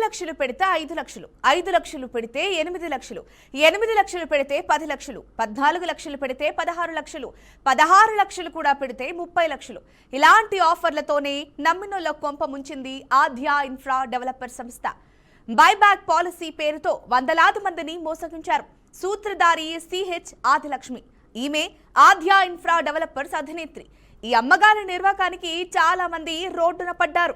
లక్షలు పెడితే 5 లక్షలు, 5 లక్షలు పెడితే 8 లక్షలు, 8 లక్షలు పెడితే 10 లక్షలు, 14 లక్షలు పెడితే 16 లక్షలు, 16 లక్షలు కూడా పెడితే 30 లక్షలు. ఇలాంటి ఆఫర్లతోనే నమ్మినోళ్ళ కొంప ముంచింది ఆద్య ఇన్ఫ్రా డెవలపర్ సంస్థ. బైబ్యాక్ పాలసీ పేరుతో వందలాది మందిని మోసగించారు. సూత్రధారి సిహెచ్ ఆదిలక్ష్మి. ఈమె ఆద్య ఇన్ఫ్రా డెవలపర్స్ అధినేత్రి. ఈ అమ్మగారి నిర్వాకానికి చాలా మంది రోడ్డున పడ్డారు.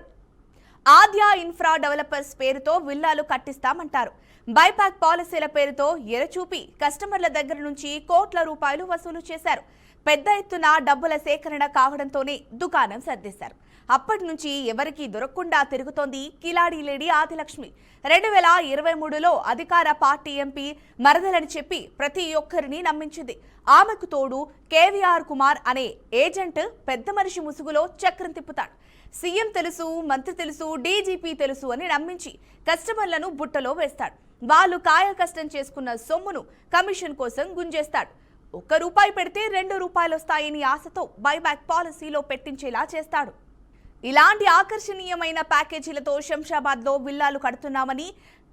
ఆద్య ఇన్ఫ్రా డెవలపర్స్ పేరుతో విల్లాలు కట్టిస్తామంటారు. బైబ్యాక్ పాలసీల పేరుతో ఎరచూపి కస్టమర్ల దగ్గర నుంచి కోట్ల రూపాయలు వసూలు చేశారు. పెద్ద ఎత్తున డబ్బుల సేకరణ కావడంతోనే దుకాణం సర్దేశారు. అప్పటి నుంచి ఎవరికీ దొరకకుండా తిరుగుతోంది కిలాడి లేడీ ఆదిలక్ష్మి. 2023లో అధికార పార్టీ ఎంపీ మరదలని చెప్పి ప్రతి ఒక్కరిని నమ్మించింది. ఆమెకు తోడు కేవీఆర్ కుమార్ అనే ఏజెంట్ పెద్ద మనిషి ముసుగులో చక్రం తిప్పుతాడు. సీఎం తెలుసు, మంత్రి తెలుసు, డీజీపీ తెలుసు అని నమ్మించి కస్టమర్లను బుట్టలో వేస్తాడు. వాళ్ళు కాయ కష్టం చేసుకున్న సొమ్మును కమిషన్ కోసం గుంజేస్తాడు. ₹1 పెడితే ₹2 వస్తాయని ఆశతో బైబ్యాక్ పాలసీలో పెట్టించేలా చేస్తాడు. ఇలాంటి ఆకర్షణీయమైన ప్యాకేజీలతో శంషాబాద్లో విల్లాలు కడుతున్నామని,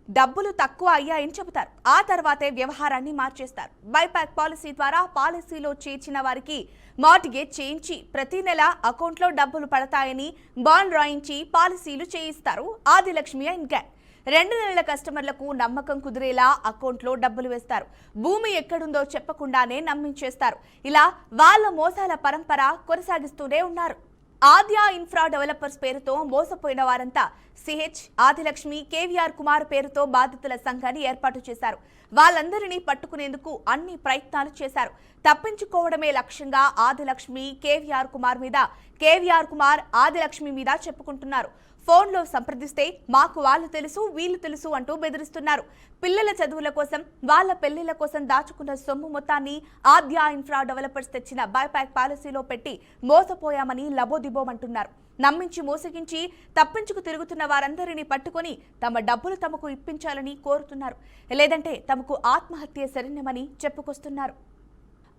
డబ్బులు తక్కువ అయ్యాయని చెబుతారు. ఆ తర్వాతే వ్యవహారాన్ని మార్చేస్తారు. బైబ్యాక్ పాలసీ ద్వారా పాలసీలో చేర్చిన వారికి మార్టిగేజ్ చేయించి ప్రతి నెల అకౌంట్లో డబ్బులు పడతాయని బాండ్ రాయించి పాలసీలు చేయిస్తారు ఆదిలక్ష్మి అండ్ గ్యాంగ్. 2 నెలల కస్టమర్లకు నమ్మకం కుదిరేలా అకౌంట్లో డబ్బులు వేస్తారు. భూమి ఎక్కడుందో చెప్పకుండానే నమ్మించేస్తారు. ఇలా వాళ్ళ మోసాల పరంపర కొనసాగిస్తూనే ఉన్నారు. ఆద్య ఇన్ఫ్రా డెవలపర్స్ పేరుతో మోసపోయిన వారంతా సిహెచ్ ఆదిలక్ష్మి, కేవీఆర్ కుమార్ పేరుతో బాధితుల సంఘాన్ని ఏర్పాటు చేశారు. వాళ్ళందరినీ పట్టుకునేందుకు అన్ని ప్రయత్నాలు చేశారు. తప్పించుకోవడమే లక్ష్యంగా ఆదిలక్ష్మి కేవీఆర్ కుమార్ మీద, కేవీఆర్ కుమార్ ఆదిలక్ష్మి మీద చెప్పుకుంటున్నారు. ఫోన్లో సంప్రదిస్తే మాకు వాళ్ళు తెలుసు, వీళ్ళు తెలుసు అంటూ బెదిరిస్తున్నారు. పిల్లల చదువుల కోసం, వాళ్ళ పెళ్లిళ్ల కోసం దాచుకున్న సొమ్ము మొత్తాన్ని ఆద్య ఇన్ఫ్రా డెవలపర్స్ తెచ్చిన బైబ్యాక్ పాలసీలో పెట్టి మోసపోయామని లబోదిబోమంటున్నారు. నమ్మించి మోసగించి తప్పించుకు తిరుగుతున్న వారందరినీ పట్టుకొని తమ డబ్బులు తమకు ఇప్పించాలని కోరుతున్నారు. లేదంటే తమకు ఆత్మహత్య శరణ్యమని చెప్పుకొస్తున్నారు.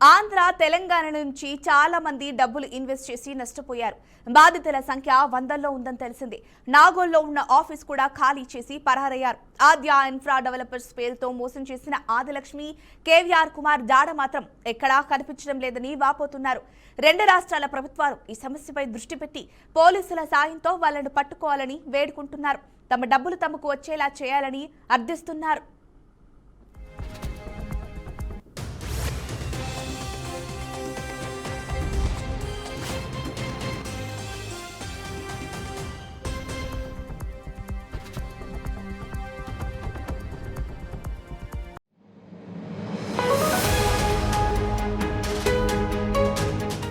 ఆంధ్ర, తెలంగాణ నుంచి చాలా మంది డబ్బులు ఇన్వెస్ట్ చేసి నష్టపోయారు. బాధితుల సంఖ్య 100లో ఉందని తెలిసింది. నాగోల్లో ఉన్న ఆఫీస్ కూడా ఖాళీ చేసి పరారయ్యారు. ఆద్య ఇన్ఫ్రా డెవలపర్స్ పేరుతో మోసం చేసిన ఆదిలక్ష్మి, కేవీఆర్ కుమార్ జాడ మాత్రం ఎక్కడా కనిపించడం లేదని వాపోతున్నారు. 2 రాష్ట్రాల ప్రభుత్వాలు ఈ సమస్యపై దృష్టి పెట్టి పోలీసుల సాయంతో వాళ్ళను పట్టుకోవాలని వేడుకుంటున్నారు. తమ డబ్బులు తమకు వచ్చేలా చేయాలని అర్థిస్తున్నారు.